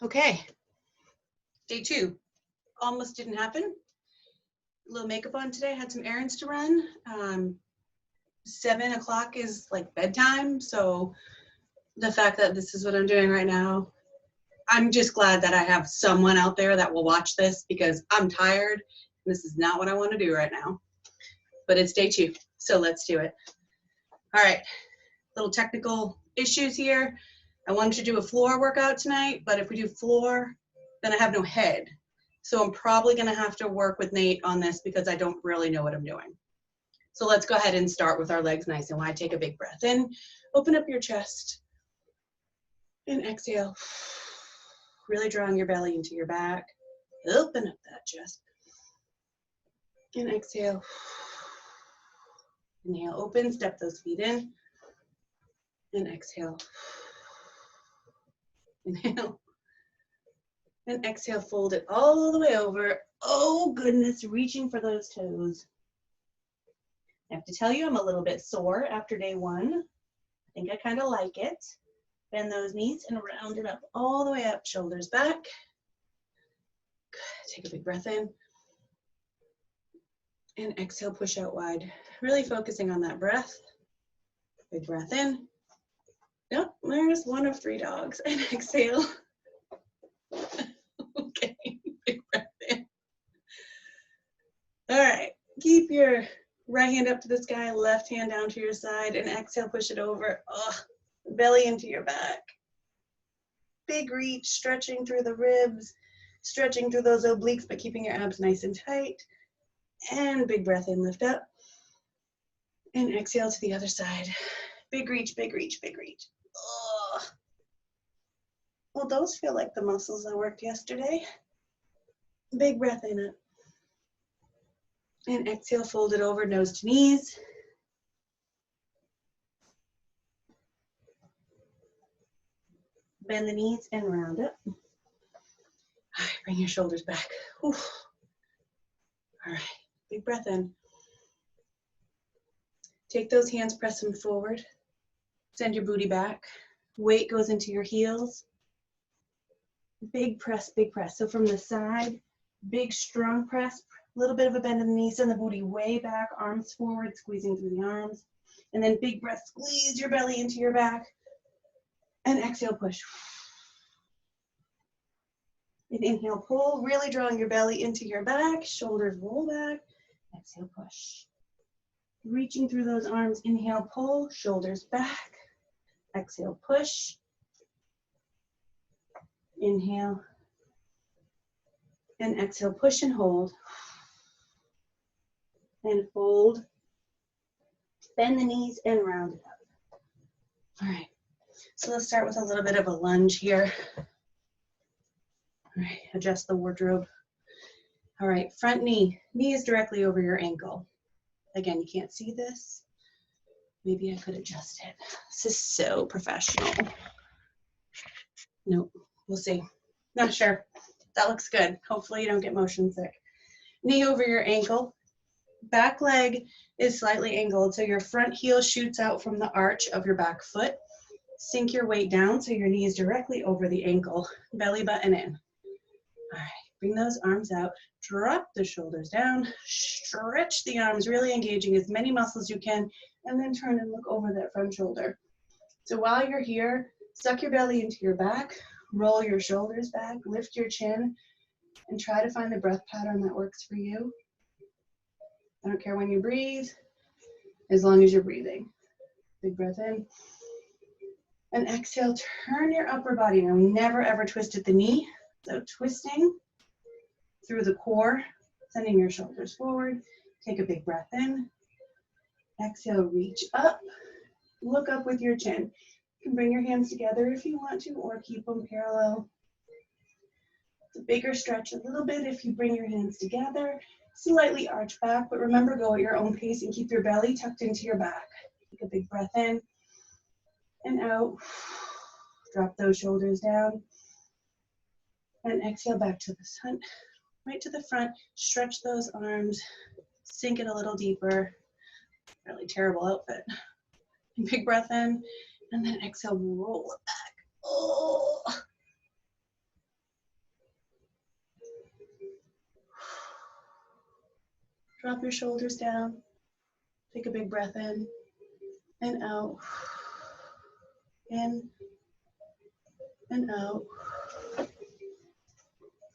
Okay, day 2. Almost didn't happen. A little makeup on today, had some errands to run. 7 o'clock is like bedtime, so the fact that this is what I'm doing right now, I'm just glad that I have someone out there that will watch this because I'm tired. This is not what I want to do right now, but it's day 2, so let's do it. All right, little technical issues here. I wanted to do a floor workout tonight, but if we do floor, then I have no head. So I'm probably gonna have to work with Nate on this because I don't really know what I'm doing. So let's go ahead and start with our legs nice and wide. Take a big breath in, open up your chest, and exhale. Really drawing your belly into your back. Open up that chest. And exhale. Inhale, open, step those feet in. And exhale. Inhale. And exhale, fold it all the way over. Oh goodness, reaching for those toes. I have to tell you, I'm a little bit sore after day 1. I think I kind of like it. Bend those knees and round it up all the way up, shoulders back. Good. Take a big breath in. And exhale, push out wide. Really focusing on that breath. Big breath in. Yep, there's one of 3 dogs. And exhale. Okay, big breath in. All right, keep your right hand up to the sky, left hand down to your side, and exhale, push it over. Belly into your back. Big reach, stretching through the ribs, stretching through those obliques, but keeping your abs nice and tight. And big breath in, lift up. And exhale to the other side. Big reach, big reach, big reach. Well, those feel like the muscles I worked yesterday. Big breath in it. And exhale, fold it over, nose to knees. Bend the knees and round up. All right, bring your shoulders back. Whew. All right, big breath in. Take those hands, press them forward. Send your booty back. Weight goes into your heels. Big press, big press. So from the side, big strong press, a little bit of a bend in the knees, send the booty way back, arms forward, squeezing through the arms. And then big breath, squeeze your belly into your back. And exhale, push. And inhale, pull, really drawing your belly into your back, shoulders roll back. Exhale, push. Reaching through those arms, inhale, pull, shoulders back. Exhale, push. Inhale. And exhale, push and hold. And fold. Bend the knees and round it up. All right, so let's start with a little bit of a lunge here. All right, adjust the wardrobe. All right, front knee. Knee is directly over your ankle. Again, you can't see this. Maybe I could adjust it. This is so professional. Nope, we'll see. Not sure. That looks good. Hopefully you don't get motion sick. Knee over your ankle. Back leg is slightly angled, so your front heel shoots out from the arch of your back foot. Sink your weight down so your knee is directly over the ankle. Belly button in. All right, bring those arms out. Drop the shoulders down. Stretch the arms, really engaging as many muscles as you can, and then turn and look over that front shoulder. So while you're here, suck your belly into your back, roll your shoulders back, lift your chin, and try to find the breath pattern that works for you. I don't care when you breathe, as long as you're breathing. Big breath in. And exhale, turn your upper body. Now, we never ever twist at the knee. So twisting through the core, sending your shoulders forward. Take a big breath in. Exhale, reach up. Look up with your chin. You can bring your hands together if you want to, or keep them parallel. It's a bigger stretch a little bit if you bring your hands together. Slightly arch back, but remember, go at your own pace and keep your belly tucked into your back. Take a big breath in and out. Drop those shoulders down. And exhale back to the front, right to the front. Stretch those arms, sink it a little deeper. Really terrible outfit. And big breath in, and then exhale, roll it back. Oh. drop your shoulders down. Take a big breath in and out. In and out.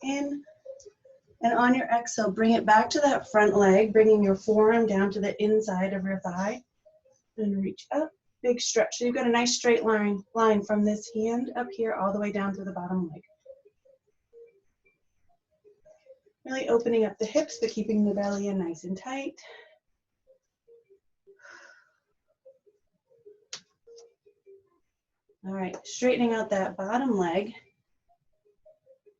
In. And on your exhale, bring it back to that front leg, bringing your forearm down to the inside of your thigh. And reach up, big stretch. So you've got a nice straight line from this hand up here all the way down to the bottom leg. Really opening up the hips, but keeping the belly in nice and tight. All right, straightening out that bottom leg.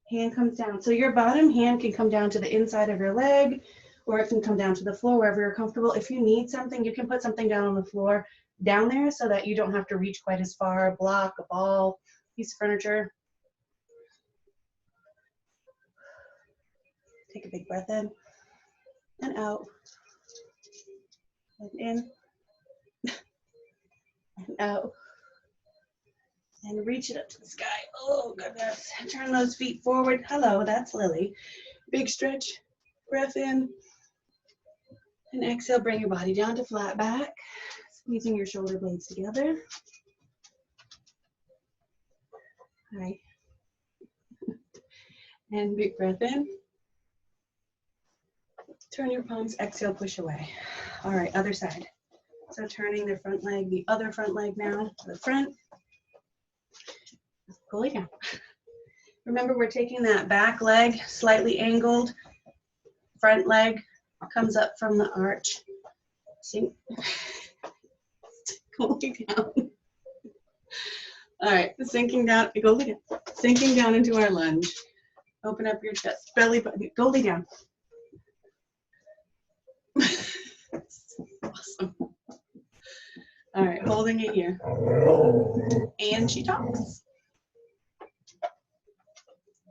Hand comes down. So your bottom hand can come down to the inside of your leg, or it can come down to the floor, wherever you're comfortable. If you need something, you can put something down on the floor, down there, so that you don't have to reach quite as far, a block, a ball, piece of furniture. Take a big breath in and out, and in and out, and reach it up to the sky. Oh, goodness. Turn those feet forward. Hello, that's Lily. Big stretch, breath in, and exhale. Bring your body down to flat back, squeezing your shoulder blades together. All right. And big breath in. Turn your palms, exhale, push away. All right, other side. So turning the front leg, the other front leg now to the front. Go lay down. Remember, we're taking that back leg, slightly angled. Front leg comes up from the arch. Sink. Go lay down. All right, sinking down, go lay down. Sinking down into our lunge. Open up your chest, belly button, go lay down. Awesome. All right, holding it here. And she talks.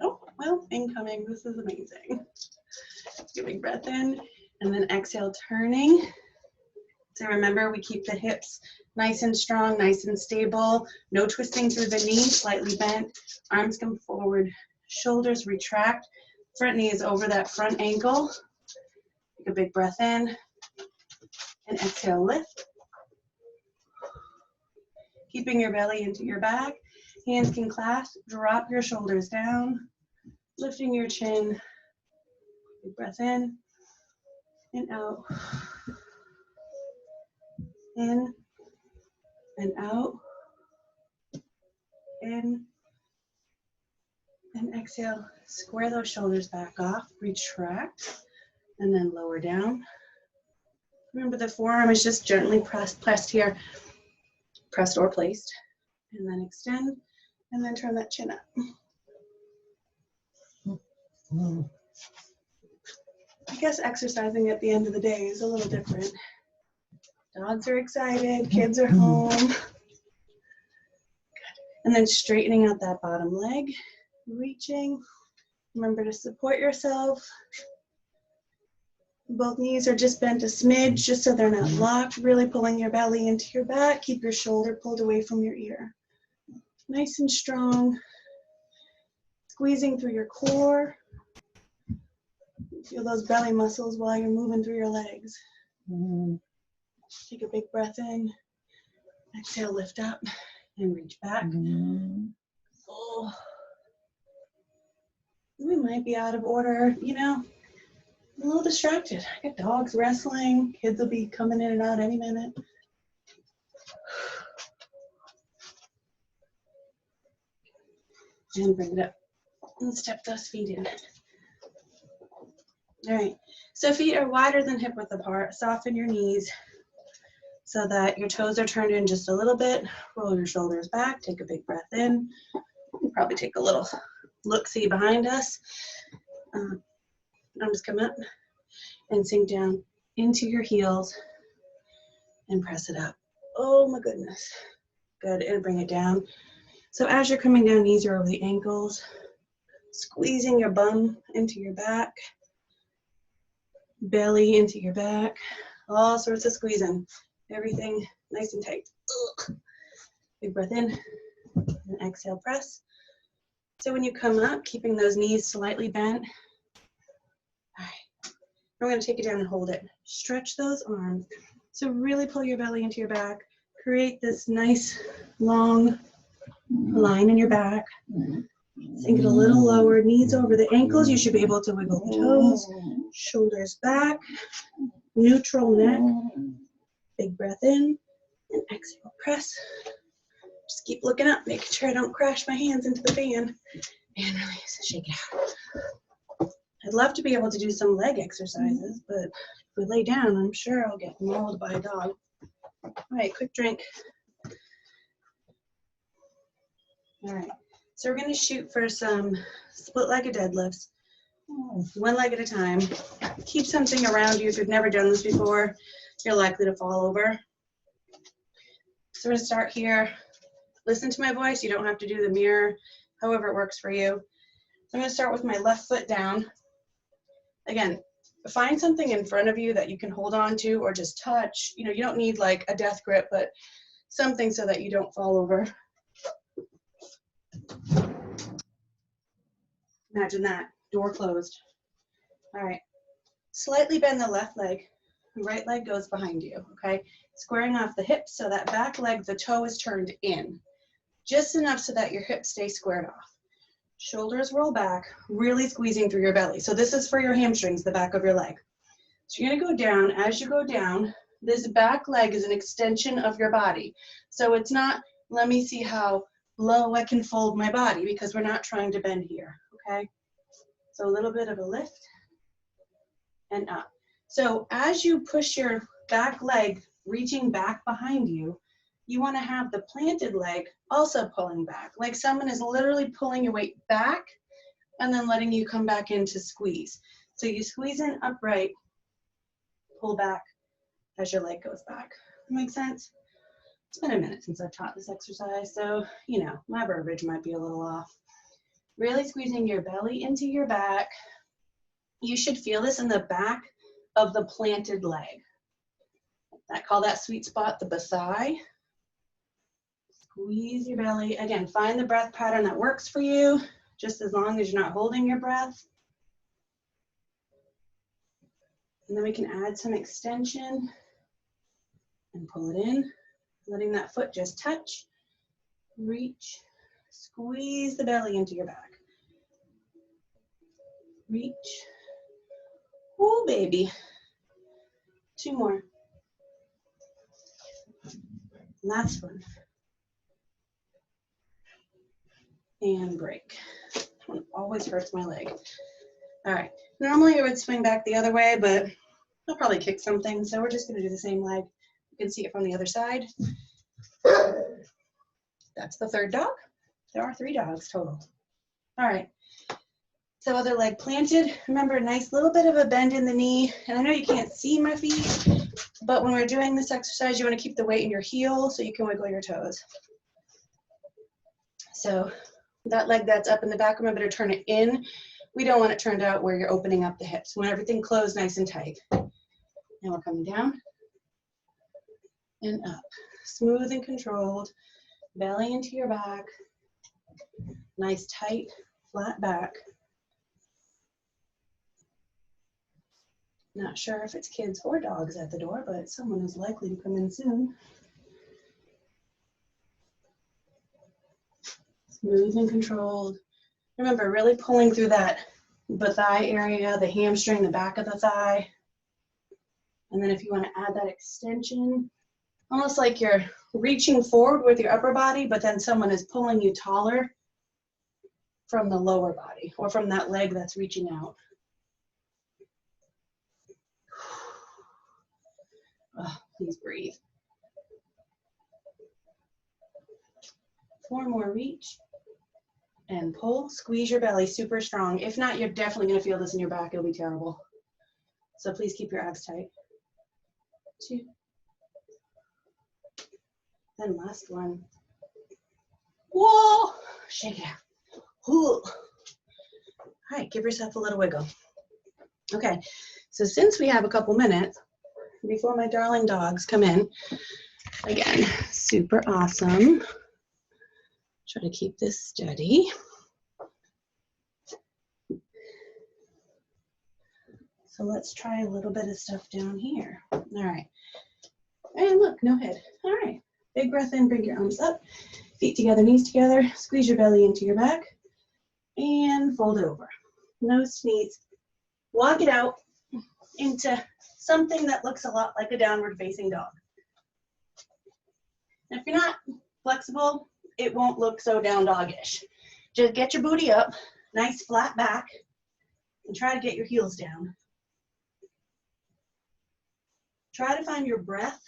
Oh, well, incoming. This is amazing. Take a big breath in, and then exhale, turning. So remember, we keep the hips nice and strong, nice and stable. No twisting through the knees, slightly bent. Arms come forward, shoulders retract. Front knee is over that front ankle. Take a big breath in, and exhale, lift. Keeping your belly into your back. Hands can clasp, drop your shoulders down, lifting your chin. Big breath in and out. In and out. In and exhale. Square those shoulders back off, retract, and then lower down. Remember, the forearm is just gently pressed here, pressed or placed. And then extend, and then turn that chin up. I guess exercising at the end of the day is a little different. Dogs are excited, kids are home. Good. And then straightening out that bottom leg, reaching. Remember to support yourself. Both knees are just bent a smidge, just so they're not locked, really pulling your belly into your back. Keep your shoulder pulled away from your ear. Nice and strong. Squeezing through your core. Feel those belly muscles while you're moving through your legs. Take a big breath in. Exhale, lift up and reach back. Oh. We might be out of order, you know. I'm a little distracted. I got dogs wrestling. Kids will be coming in and out any minute. And bring it up. And step those feet in. All right. So feet are wider than hip width apart. Soften your knees so that your toes are turned in just a little bit. Roll your shoulders back. Take a big breath in. You probably take a little look-see behind us. Arms come up and sink down into your heels and press it up. Oh my goodness. Good, and bring it down. So as you're coming down, knees are over the ankles, squeezing your bum into your back, belly into your back, all sorts of squeezing. Everything nice and tight. Ugh. Big breath in, and exhale, press. So when you come up, keeping those knees slightly bent, all right. I'm going to take it down and hold it. Stretch those arms. So really pull your belly into your back. Create this nice long line in your back. Sink it a little lower, knees over the ankles. You should be able to wiggle the toes, shoulders back, neutral neck. Big breath in and exhale, press. Just keep looking up, making sure I don't crash my hands into the fan. And release, shake it out. I'd love to be able to do some leg exercises, but if we lay down, I'm sure I'll get mauled by a dog. All right, quick drink. All right, so we're gonna shoot for some split-legged deadlifts, one leg at a time. Keep something around you. If you've never done this before, you're likely to fall over. So we're gonna start here. Listen to my voice. You don't have to do the mirror, however it works for you. So I'm gonna start with my left foot down. Again, find something in front of you that you can hold on to or just touch. You know, you don't need like a death grip, but something so that you don't fall over. Imagine that, door closed. All right, slightly bend the left leg. The right leg goes behind you, okay? Squaring off the hips so that back leg, the toe is turned in. Just enough so that your hips stay squared off. Shoulders roll back, really squeezing through your belly. So this is for your hamstrings, the back of your leg. So you're gonna go down. As you go down, this back leg is an extension of your body. So it's not, let me see how low I can fold my body, because we're not trying to bend here, okay? So a little bit of a lift and up. So as you push your back leg reaching back behind you, you want to have the planted leg also pulling back, like someone is literally pulling your weight back and then letting you come back in to squeeze. So you squeeze in upright, pull back as your leg goes back. Make sense? It's been a minute since I've taught this exercise, so, you know, my verbiage might be a little off. Really squeezing your belly into your back. You should feel this in the back of the planted leg. I call that sweet spot the thigh. Squeeze your belly. Again, find the breath pattern that works for you, just as long as you're not holding your breath. And then we can add some extension and pull it in, letting that foot just touch. Reach, squeeze the belly into your back. Reach. Oh, baby. 2 more. Last one. And break. That one always hurts my leg. All right. Normally I would swing back the other way, but I'll probably kick something, so we're just going to do the same leg. You can see it from the other side. That's the third dog. There are 3 dogs total. All right. So other leg planted. Remember, a nice little bit of a bend in the knee. And I know you can't see my feet, but when we're doing this exercise, you want to keep the weight in your heel so you can wiggle your toes. So that leg that's up in the back, remember to turn it in. We don't want it turned out where you're opening up the hips. We want everything closed nice and tight. And we're coming down and up. Smooth and controlled. Belly into your back. Nice tight, flat back. Not sure if it's kids or dogs at the door, but someone is likely to come in soon. Smooth and controlled. Remember, really pulling through that thigh area, the hamstring, the back of the thigh. And then if you want to add that extension, almost like you're reaching forward with your upper body, but then someone is pulling you taller from the lower body or from that leg that's reaching out. Oh, please breathe. 4 more, reach and pull. Squeeze your belly super strong. If not, you're definitely going to feel this in your back. It'll be terrible. So please keep your abs tight. 2. Then last one. Whoa! Shake it out. Ooh. All right, give yourself a little wiggle. Okay, so since we have a couple minutes before my darling dogs come in, again, super awesome. Try to keep this steady. So let's try a little bit of stuff down here. All right. And look, no head. All right. Big breath in, bring your arms up, feet together, knees together, squeeze your belly into your back, and fold over. Nose to knees. Walk it out into something that looks a lot like a downward facing dog. If you're not flexible, it won't look so down doggish. Just get your booty up, nice flat back, and try to get your heels down. Try to find your breath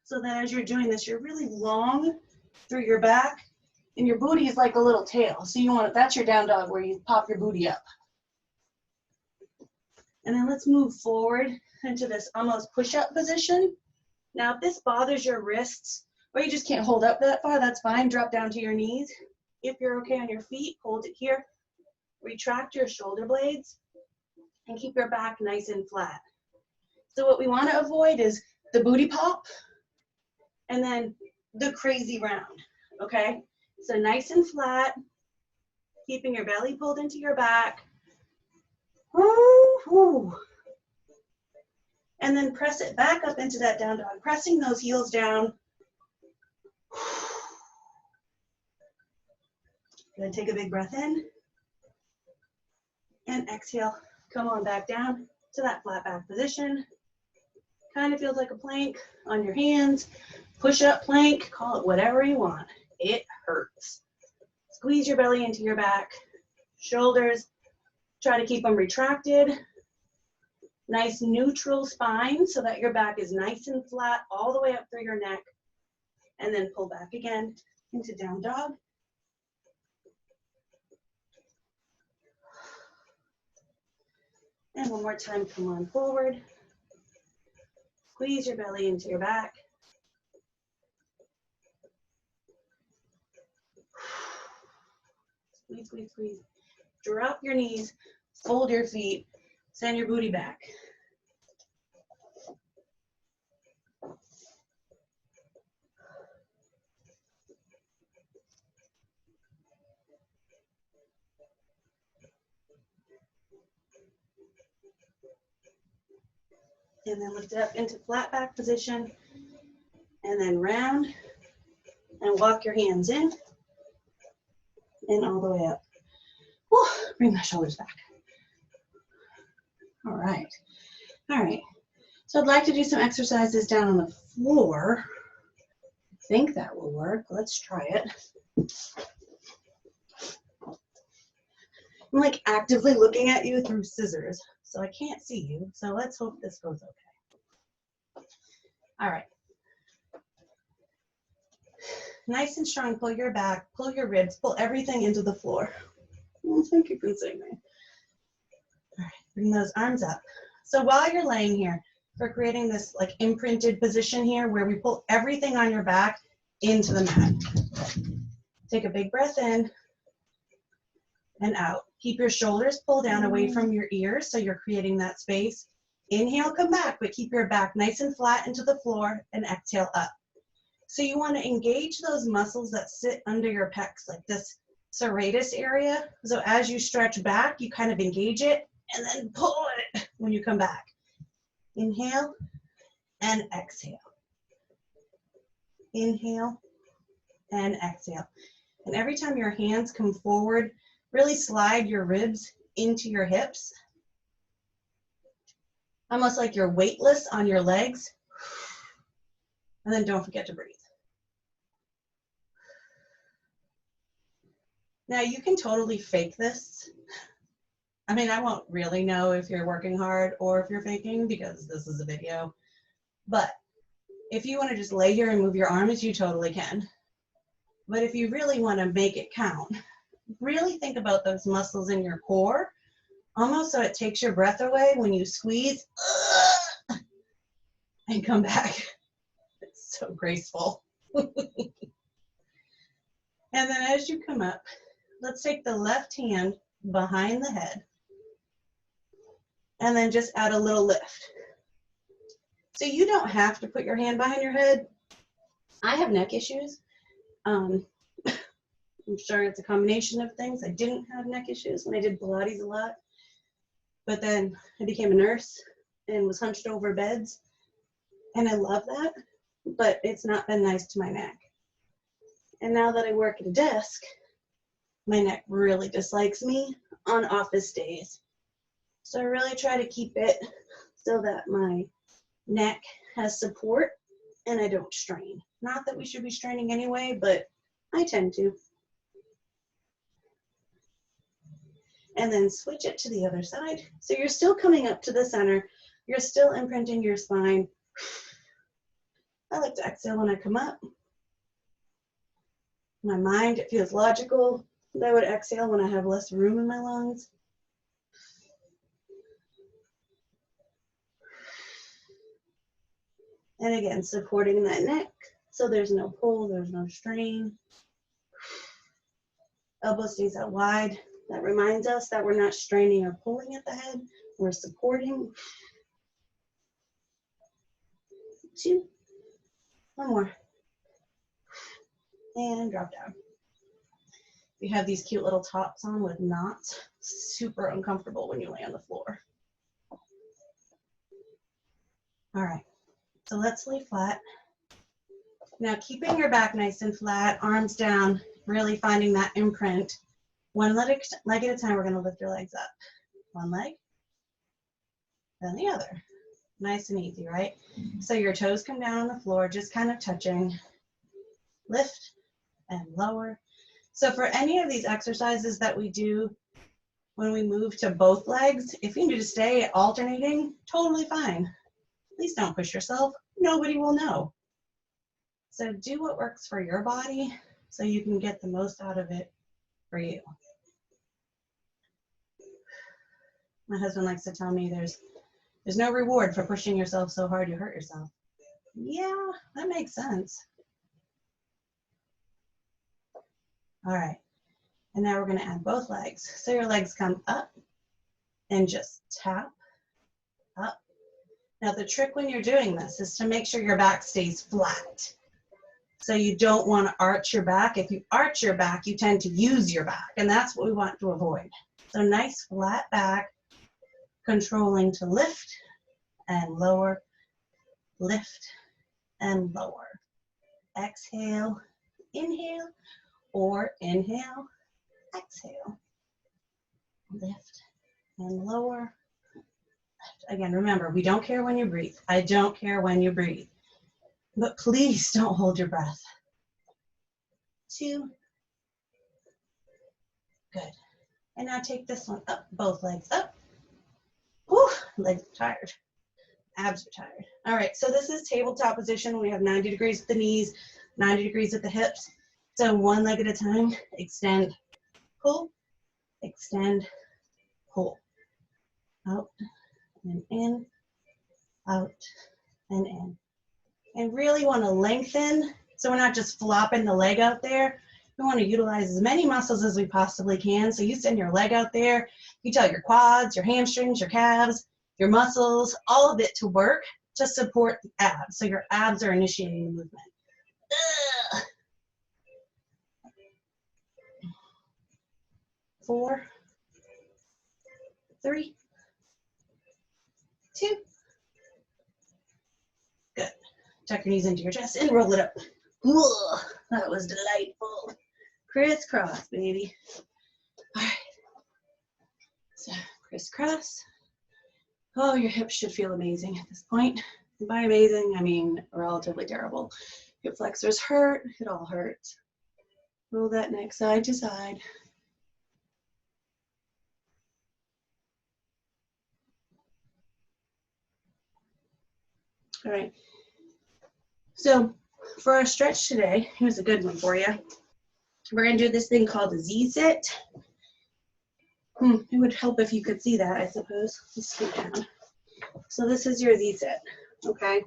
so that as you're doing this, you're really long through your back, and your booty is like a little tail. So you want, that's your down dog where you pop your booty up. And then let's move forward into this almost push-up position. Now, if this bothers your wrists, or you just can't hold up that far, that's fine. Drop down to your knees. If you're okay on your feet, hold it here. Retract your shoulder blades and keep your back nice and flat. So what we want to avoid is the booty pop and then the crazy round, okay? So nice and flat, keeping your belly pulled into your back. Woo-hoo. And then press it back up into that down dog, pressing those heels down. Good, take a big breath in. And exhale, come on back down to that flat back position. Kind of feels like a plank on your hands. Push up plank, call it whatever you want. It hurts. Squeeze your belly into your back. Shoulders, try to keep them retracted. Nice neutral spine so that your back is nice and flat all the way up through your neck. And then pull back again into down dog. And one more time, come on forward. Squeeze your belly into your back. Squeeze, squeeze, squeeze. Drop your knees, fold your feet, send your booty back. And then lift it up into flat back position. And then round and walk your hands in and all the way up. Whew, bring my shoulders back. All right. All right. So I'd like to do some exercises down on the floor. I think that will work. Let's try it. I'm like actively looking at you through scissors, so I can't see you. So let's hope this goes okay. All right. Nice and strong, pull your back, pull your ribs, pull everything into the floor. Oh, thank you for saying that. All right, bring those arms up. So while you're laying here, we're creating this like imprinted position here where we pull everything on your back into the mat. Take a big breath in and out. Keep your shoulders pulled down away from your ears so you're creating that space. Inhale, come back, but keep your back nice and flat into the floor and exhale up. So you want to engage those muscles that sit under your pecs, like this serratus area. So as you stretch back, you kind of engage it and then pull it when you come back. Inhale and exhale. Inhale and exhale. And every time your hands come forward, really slide your ribs into your hips. Almost like you're weightless on your legs. And then don't forget to breathe. Now you can totally fake this. I mean, I won't really know if you're working hard or if you're faking because this is a video. But if you want to just lay here and move your arms, you totally can. But if you really want to make it count, really think about those muscles in your core, almost so it takes your breath away when you squeeze and come back. It's so graceful. And then as you come up, let's take the left hand behind the head and then just add a little lift. So you don't have to put your hand behind your head. I have neck issues. I'm sure it's a combination of things. I didn't have neck issues when I did Pilates a lot, but then I became a nurse and was hunched over beds. And I love that, but it's not been nice to my neck. And now that I work at a desk, my neck really dislikes me on office days. So I really try to keep it so that my neck has support and I don't strain. Not that we should be straining anyway, but I tend to. And then switch it to the other side. So you're still coming up to the center. You're still imprinting your spine. I like to exhale when I come up. My mind, it feels logical that I would exhale when I have less room in my lungs. And again, supporting that neck so there's no pull, there's no strain. Elbow stays out wide. That reminds us that we're not straining or pulling at the head. We're supporting. 2. 1 more. And drop down. We have these cute little tops on with knots. Super uncomfortable when you lay on the floor. All right, so let's lay flat. Now keeping your back nice and flat, arms down, really finding that imprint. One leg at a time, we're gonna lift your legs up. One leg, then the other. Nice and easy, right? So your toes come down on the floor, just kind of touching. Lift and lower. So for any of these exercises that we do when we move to both legs, if you need to stay alternating, totally fine. Please don't push yourself. Nobody will know. So do what works for your body so you can get the most out of it for you. My husband likes to tell me there's no reward for pushing yourself so hard you hurt yourself. Yeah, that makes sense. All right, and now we're gonna add both legs. So your legs come up and just tap up. Now the trick when you're doing this is to make sure your back stays flat. So you don't want to arch your back. If you arch your back, you tend to use your back, and that's what we want to avoid. So nice flat back, controlling to lift and lower, lift and lower. Exhale, inhale, or inhale, exhale. Lift and lower. Again, remember, we don't care when you breathe. I don't care when you breathe. But please don't hold your breath. 2. Good. And now take this one up, both legs up. Whew, legs are tired. Abs are tired. All right, so this is tabletop position. We have 90 degrees at the knees, 90 degrees at the hips. So one leg at a time, extend, pull, extend, pull. Out and in, out and in. And really want to lengthen, so we're not just flopping the leg out there. We want to utilize as many muscles as we possibly can. So you send your leg out there, you tell your quads, your hamstrings, your calves, your muscles, all of it to work to support the abs. So your abs are initiating the movement. Ugh. 4, 3, 2. Good. Tuck your knees into your chest and roll it up. Whoa, that was delightful. Crisscross, baby. All right. So crisscross. Oh, your hips should feel amazing at this point. And by amazing, I mean relatively terrible. Hip flexors hurt. It all hurts. Roll that neck side to side. All right. So for our stretch today, here's a good one for you. We're going to do this thing called a Z-sit. It would help if you could see that, I suppose. Let's scoot down. So this is your Z-sit, okay?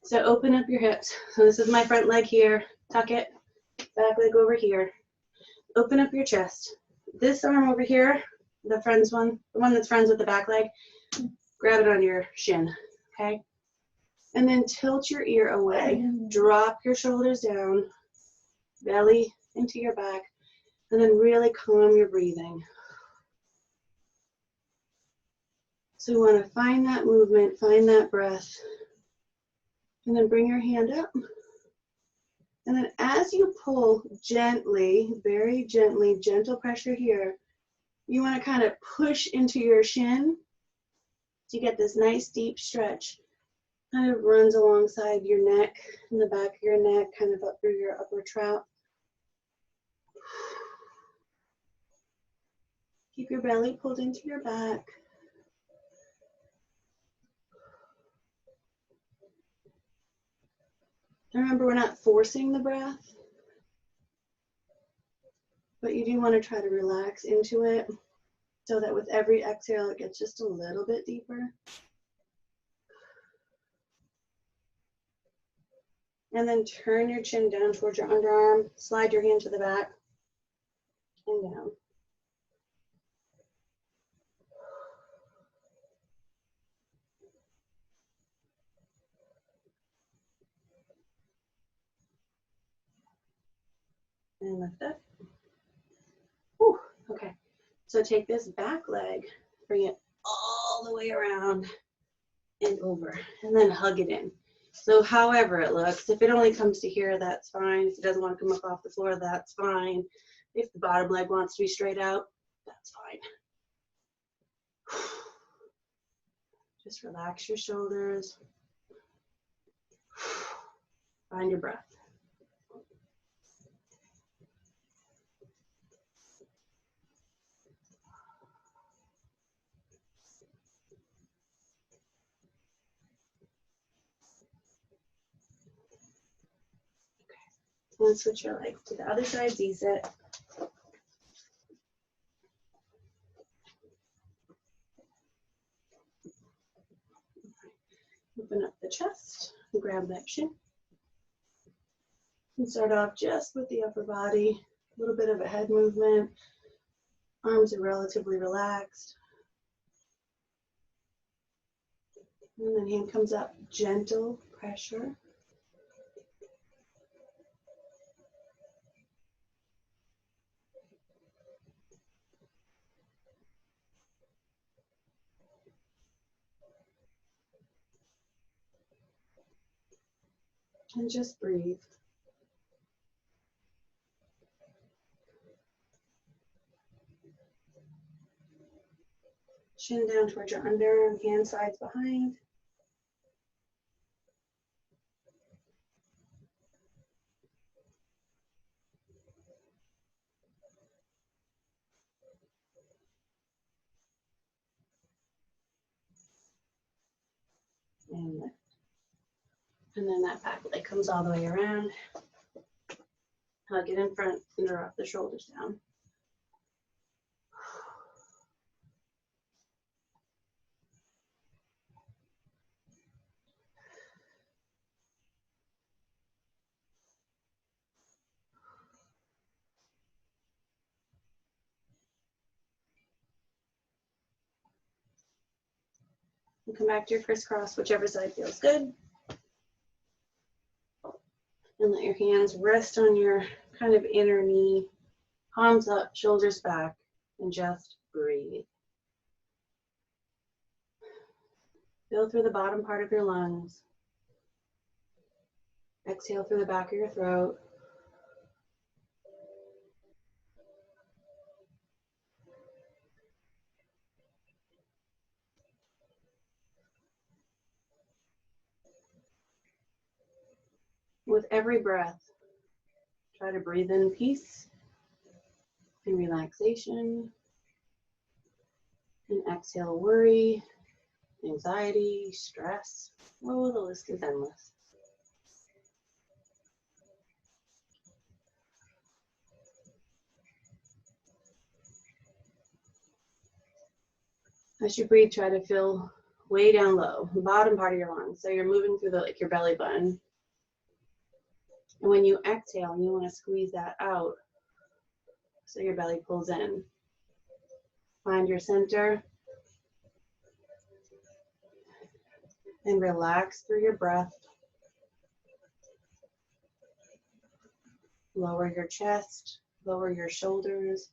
So open up your hips. So this is my front leg here. Tuck it. Back leg over here. Open up your chest. This arm over here, the one that's friends with the back leg, grab it on your shin, okay? And then tilt your ear away. Drop your shoulders down, belly into your back, and then really calm your breathing. So we want to find that movement, find that breath, and then bring your hand up. And then as you pull gently, very gently, gentle pressure here, you want to kind of push into your shin so you get this nice deep stretch. Kind of runs alongside your neck, in the back of your neck, kind of up through your upper trap. Keep your belly pulled into your back. And remember, we're not forcing the breath, but you do want to try to relax into it so that with every exhale, it gets just a little bit deeper. And then turn your chin down towards your underarm, slide your hand to the back and down. And lift up. Whew, okay, so take this back leg, bring it all the way around and over, and then hug it in. So however it looks, if it only comes to here, that's fine. If it doesn't want to come up off the floor, that's fine. If the bottom leg wants to be straight out, that's fine. Just relax your shoulders. Find your breath. And switch your legs to the other side, Z-sit. Open up the chest and grab that chin. And start off just with the upper body, a little bit of a head movement. Arms are relatively relaxed. And then hand comes up, gentle pressure. And just breathe. Chin down towards your underarm, hand sides behind. And lift. And then that back leg comes all the way around. Hug it in front and drop the shoulders down. And come back to your crisscross, whichever side feels good. And let your hands rest on your kind of inner knee, palms up, shoulders back, and just breathe. Fill through the bottom part of your lungs. Exhale through the back of your throat. With every breath, try to breathe in peace and relaxation. And exhale worry, anxiety, stress. Oh, the list is endless. As you breathe, try to feel way down low, the bottom part of your lungs. So you're moving through like your belly button. And when you exhale, you want to squeeze that out so your belly pulls in. Find your center and relax through your breath. Lower your chest, lower your shoulders.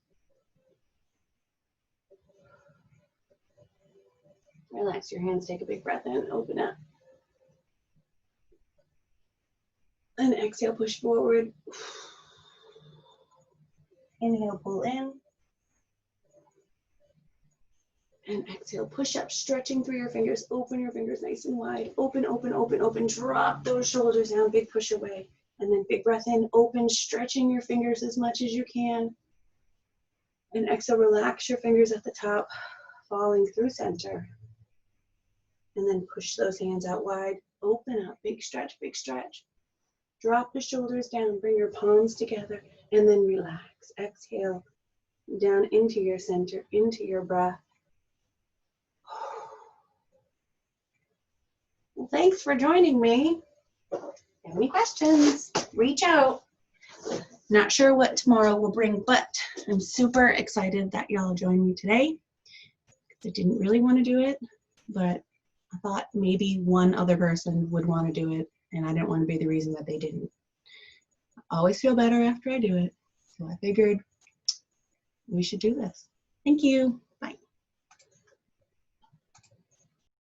Relax your hands, take a big breath in, open up. And exhale, push forward. Inhale, pull in. And exhale, push up, stretching through your fingers. Open your fingers nice and wide. Open, open, open, open. Drop those shoulders down, big push away. And then big breath in, open, stretching your fingers as much as you can. And exhale, relax your fingers at the top, falling through center. And then push those hands out wide. Open up, big stretch, big stretch. Drop the shoulders down, bring your palms together, and then relax. Exhale, down into your center, into your breath. Well, thanks for joining me. If you have any questions, reach out. Not sure what tomorrow will bring, but I'm super excited that y'all joined me today. I didn't really want to do it, but I thought maybe one other person would want to do it, and I didn't want to be the reason that they didn't. I always feel better after I do it, so I figured we should do this. Thank you.